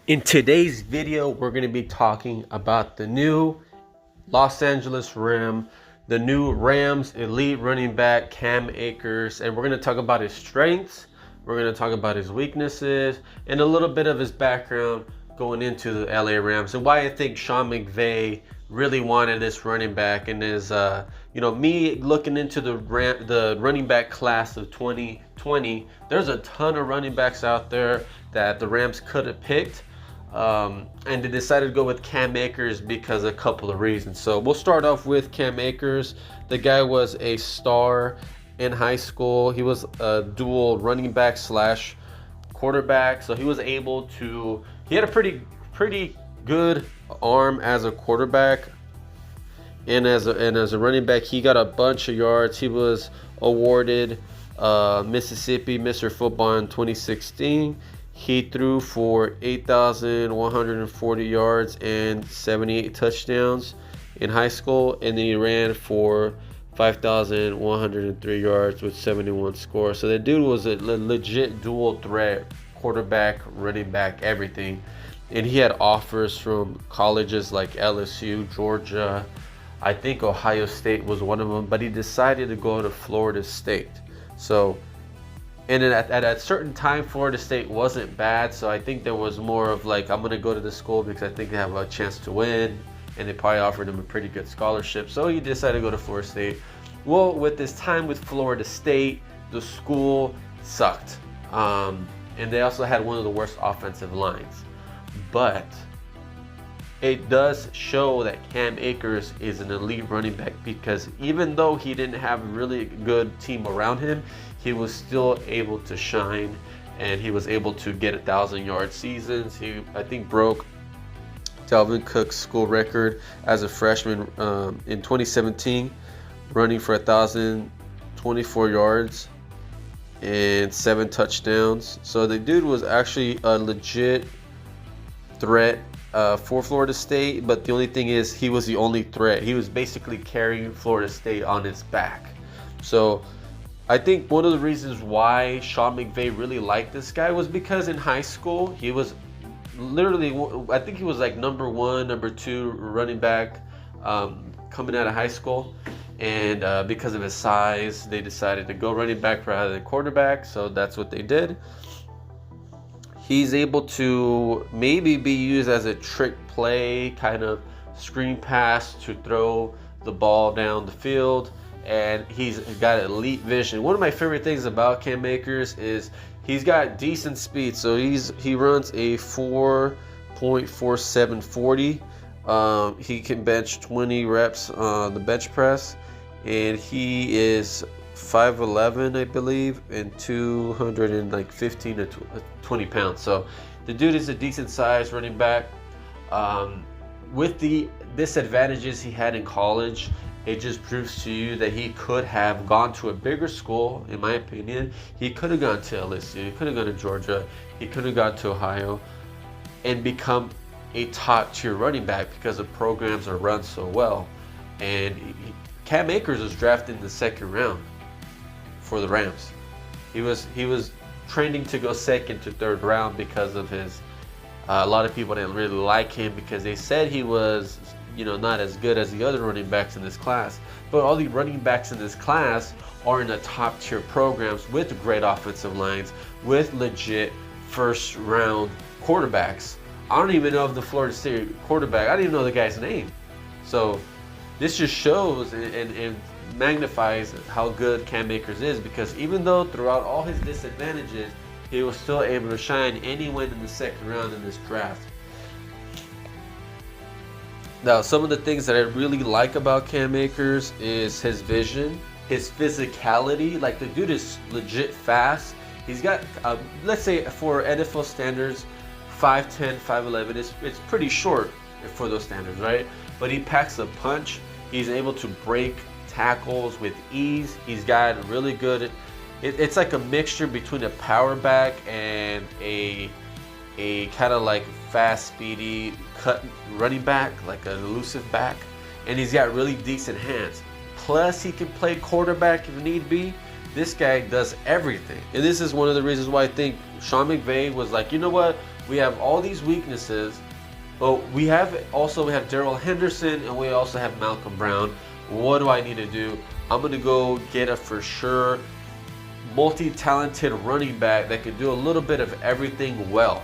In today's video, we're going to be talking about the new Los Angeles Rams, the new Rams elite running back Cam Akers, and we're going to talk about his strengths, we're going to talk about his weaknesses, and a little bit of his background going into the LA Rams and why I think Sean McVay really wanted this running back. And is me looking into the running back class of 2020, there's a ton of running backs out there that the Rams could have picked. And they decided to go with Cam Akers because of a couple of reasons. So we'll start off with Cam Akers. The guy was a star in high school. He was a dual running back slash quarterback. So he was able to, he had a pretty good arm as a quarterback. And as a running back, he got a bunch of yards. He was awarded Mississippi Mr. Football in 2016. He threw for 8,140 yards and 78 touchdowns in high school, and then he ran for 5,103 yards with 71 scores. So the dude was a legit dual threat quarterback, running back, everything. And he had offers from colleges like LSU, Georgia, I think Ohio State was one of them, but he decided to go to Florida State. So, and then at a certain time, Florida State wasn't bad. So I think there was more of like, I'm going to go to this school because I think they have a chance to win. And they probably offered him a pretty good scholarship. So he decided to go to Florida State. Well, with this time with Florida State, the school sucked. And they also had one of the worst offensive lines. But it does show that Cam Akers is an elite running back, because even though he didn't have a really good team around him, he was still able to shine, and he was able to get 1,000-yard seasons. He, I think, broke Dalvin Cook's school record as a freshman in 2017, running for 1,024 yards and 7 touchdowns. So the dude was actually a legit threat for Florida State, but the only thing is he was the only threat. He was basically carrying Florida State on his back. So I think one of the reasons why Sean McVay really liked this guy was because in high school he was literally, I think he was like number 1, number 2 running back coming out of high school. And because of his size, they decided to go running back rather than quarterback. So that's what they did. He's able to maybe be used as a trick play, kind of screen pass to throw the ball down the field. And he's got elite vision. One of my favorite things about Cam Akers is he's got decent speed. So he runs a 4.4740. He can bench 20 reps on the bench press. And he is 5'11", I believe, and 215 to 20 pounds. So the dude is a decent size running back. With the disadvantages he had in college, it just proves to you that he could have gone to a bigger school, in my opinion. He could have gone to LSU, he could have gone to Georgia, he could have gone to Ohio, and become a top tier running back because the programs are run so well. And Cam Akers was drafted in the 2nd round for the Rams. He was trending to go 2nd to 3rd round because of his. A lot of people didn't really like him because they said he was, not as good as the other running backs in this class. But all the running backs in this class are in the top tier programs with great offensive lines, with legit 1st round quarterbacks. I don't even know if the Florida State quarterback, I don't even know the guy's name. So this just shows and magnifies how good Cam Akers is, because even though throughout all his disadvantages, he was still able to shine, and he went in the 2nd round in this draft. Now, some of the things that I really like about Cam Akers is his vision, his physicality. Like, the dude is legit fast. He's got, let's say for NFL standards, 5'10", 5'11". It's pretty short for those standards, right? But he packs a punch. He's able to break tackles with ease. He's got really good, it's like a mixture between a power back and a kind of like fast, speedy cut running back, like an elusive back. And he's got really decent hands. Plus he can play quarterback if need be. This guy does everything. And this is one of the reasons why I think Sean McVay was like, you know what? we have all these weaknesses, but we have Darrell Henderson, and we also have Malcolm Brown. What do I need to do? I'm gonna go get a for sure multi-talented running back that can do a little bit of everything well,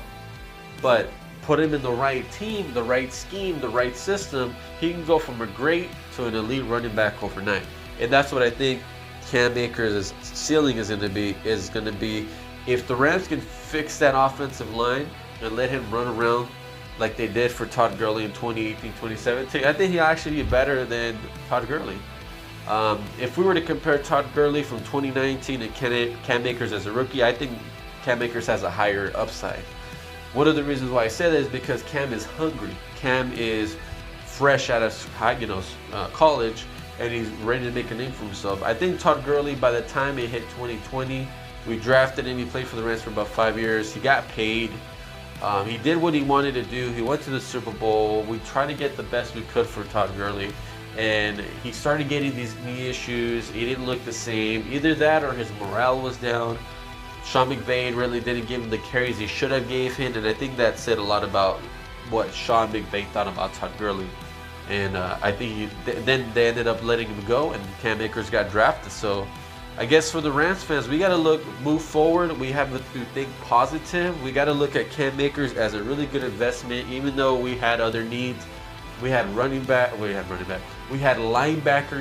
but put him in the right team, the right scheme, the right system, he can go from a great to an elite running back overnight. And that's what I think Cam Akers' ceiling is going to be. If the Rams can fix that offensive line and let him run around like they did for Todd Gurley in 2018, 2017, I think he'll actually be better than Todd Gurley. If we were to compare Todd Gurley from 2019 and Cam Akers as a rookie, I think Cam Akers has a higher upside. One of the reasons why I say that is because Cam is hungry. Cam is fresh out of college, and he's ready to make a name for himself. I think Todd Gurley, by the time he hit 2020, we drafted him. He played for the Rams for about 5 years. He got paid. He did what he wanted to do. He went to the Super Bowl. We tried to get the best we could for Todd Gurley, and he started getting these knee issues. He didn't look the same. Either that or his morale was down. Sean McVay really didn't give him the carries he should have gave him, and I think that said a lot about what Sean McVay thought about Todd Gurley. And I think then they ended up letting him go, and Cam Akers got drafted. So I guess for the Rams fans, we got to move forward. We have to think positive. We got to look at Cam Akers as a really good investment, even though we had other needs. We had linebacker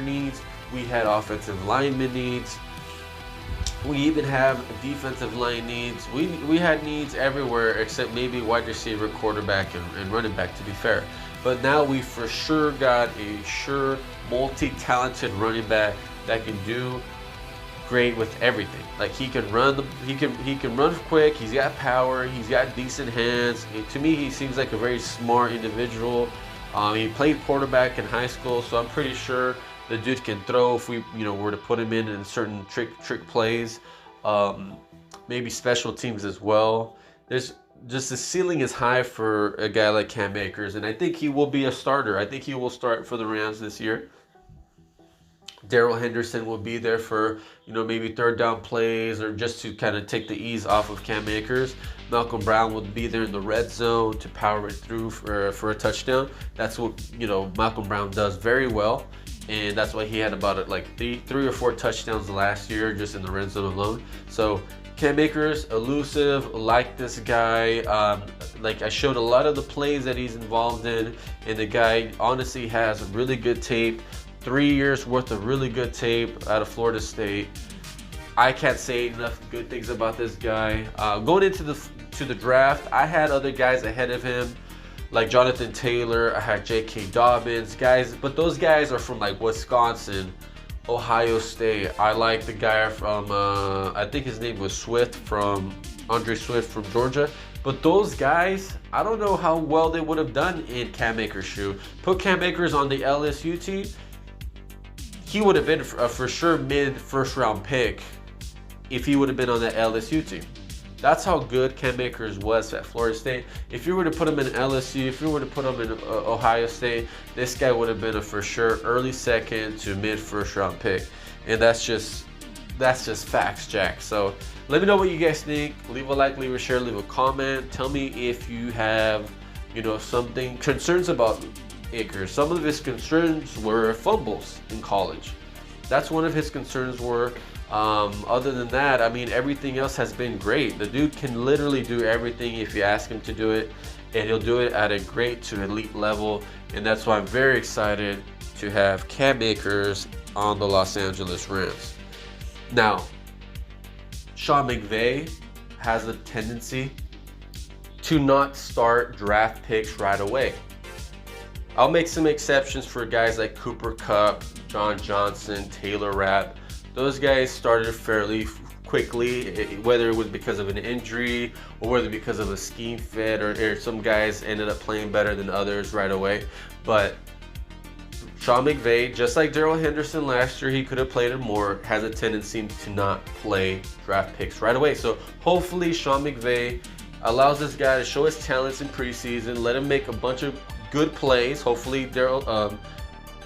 needs. We had offensive lineman needs. We even have defensive line needs. We had needs everywhere except maybe wide receiver, quarterback, and running back, to be fair. But now we for sure got a multi-talented running back that can do great with everything. Like he can run quick, he's got power, he's got decent hands. To me, he seems like a very smart individual. He played quarterback in high school, so I'm pretty sure the dude can throw if we were to put him in certain trick plays. Maybe special teams as well. There's just the ceiling is high for a guy like Cam Akers, and I think he will be a starter. I think he will start for the Rams this year. Darrell Henderson will be there for maybe third down plays or just to kind of take the ease off of Cam Akers. Malcolm Brown will be there in the red zone to power it through for a touchdown. That's what Malcolm Brown does very well. And that's why he had about three or four touchdowns last year just in the red zone alone. So Cam Akers, elusive, like this guy. I showed a lot of the plays that he's involved in, and the guy honestly has really good tape. 3 years worth of really good tape out of Florida State. I can't say enough good things about this guy. Going into the draft, I had other guys ahead of him, like Jonathan Taylor. I had J.K. Dobbins, guys, but those guys are from Wisconsin, Ohio State. I like the guy from I think his name was Andre Swift from Georgia. But those guys, I don't know how well they would have done in Cam Akers' shoe. Put Cam Akers on the LSU team, he would have been a for sure mid-first round pick if he would have been on that LSU team. That's how good Cam Akers was at Florida State. If you were to put him in LSU, if you were to put him in Ohio State, this guy would have been a for sure early second to mid-first round pick. And that's just facts, Jack. So let me know what you guys think. Leave a like, leave a share, leave a comment. Tell me if you have, concerns about Akers. Some of his concerns were fumbles in college. That's one of his concerns were. Other than that, everything else has been great. The dude can literally do everything if you ask him to do it, and he'll do it at a great to elite level. And that's why I'm very excited to have Cam Akers on the Los Angeles Rams. Now, Sean McVay has a tendency to not start draft picks right away. I'll make some exceptions for guys like Cooper Kupp, John Johnson, Taylor Rapp. Those guys started fairly quickly, whether it was because of an injury or whether because of a scheme fit, or some guys ended up playing better than others right away. But Sean McVay, just like Darrell Henderson last year, he could have played it more, has a tendency to not play draft picks right away. So hopefully Sean McVay allows this guy to show his talents in preseason, let him make a bunch of good plays. Hopefully Darrell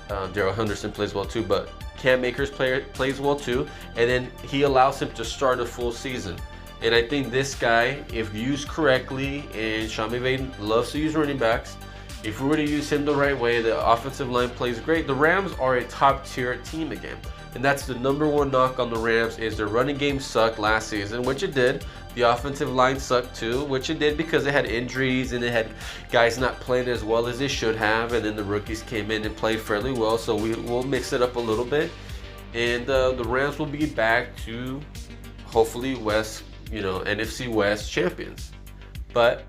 Henderson plays well too, but Cam Akers plays well too, and then he allows him to start a full season. And I think this guy, if used correctly, and Sean McVay loves to use running backs, if we were to use him the right way, the offensive line plays great. The Rams are a top tier team again. And that's the number one knock on the Rams, is their running game sucked last season, which it did. The offensive line sucked too, which it did because they had injuries and they had guys not playing as well as they should have. And then the rookies came in and played fairly well. So we'll mix it up a little bit. And the Rams will be back to hopefully NFC West champions. But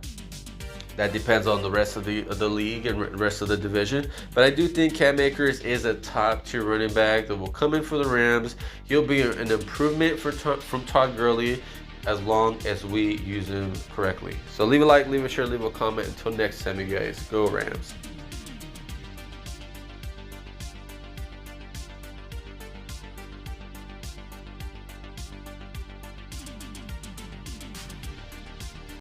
that depends on the rest of the league and rest of the division. But I do think Cam Akers is a top tier running back that will come in for the Rams. He'll be an improvement from Todd Gurley as long as we use him correctly. So leave a like, leave a share, leave a comment. Until next time, you guys, go Rams.